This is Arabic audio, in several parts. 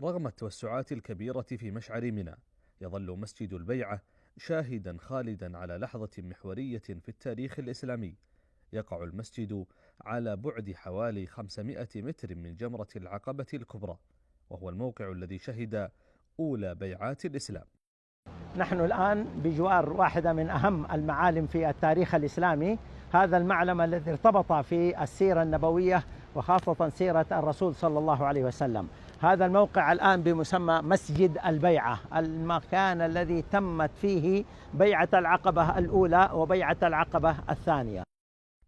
رغم التوسعات الكبيرة في مشعر منى، يظل مسجد البيعة شاهدا خالدا على لحظة محورية في التاريخ الإسلامي. يقع المسجد على بعد حوالي 500 متر من جمرة العقبة الكبرى، وهو الموقع الذي شهد أولى بيعات الإسلام. نحن الآن بجوار واحدة من أهم المعالم في التاريخ الإسلامي، هذا المعلم الذي ارتبط في السيرة النبوية وخاصة سيرة الرسول صلى الله عليه وسلم. هذا الموقع الآن بمسمى مسجد البيعة، المكان الذي تمت فيه بيعة العقبة الأولى وبيعة العقبة الثانية.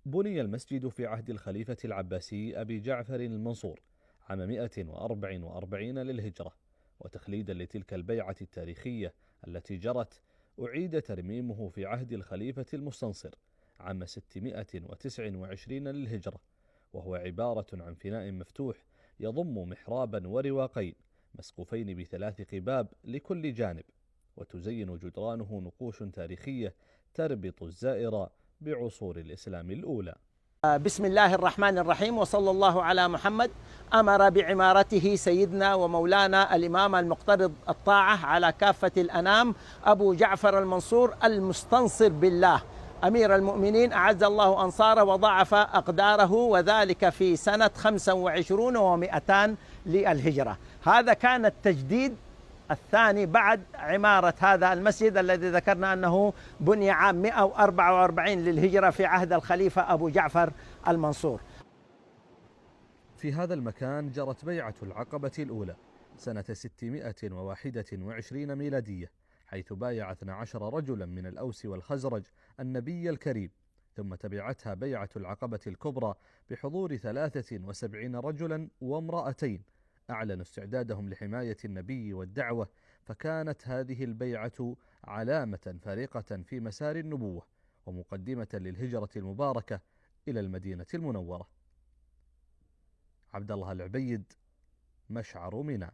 بني المسجد في عهد الخليفة العباسي أبي جعفر المنصور عام 144 للهجرة، وتخليدا لتلك البيعة التاريخية التي جرت، أعيد ترميمه في عهد الخليفة المستنصر عام 629 للهجرة، وهو عبارة عن فناء مفتوح يضم محرابا ورواقين مسقوفين ب3 قباب لكل جانب، وتزين جدرانه نقوش تاريخية تربط الزائر بعصور الإسلام الأولى. بسم الله الرحمن الرحيم، وصلى الله على محمد. أمر بعمارته سيدنا ومولانا الإمام المقترض الطاعة على كافة الأنام أبو جعفر المنصور المستنصر بالله أمير المؤمنين، أعز الله أنصاره وضعف أقداره، وذلك في سنة 25 و200 للهجرة. هذا كان التجديد الثاني بعد عمارة هذا المسجد الذي ذكرنا أنه بني عام 144 للهجرة في عهد الخليفة أبو جعفر المنصور. في هذا المكان جرت بيعة العقبة الأولى سنة 621 ميلادية، حيث بايع 12 رجلا من الأوس والخزرج النبي الكريم، ثم تبعتها بيعة العقبة الكبرى بحضور 73 رجلا وامرأتين أعلنوا استعدادهم لحماية النبي والدعوة، فكانت هذه البيعة علامة فارقة في مسار النبوة ومقدمة للهجرة المباركة إلى المدينة المنورة. عبد الله العبيد، مشعر منى.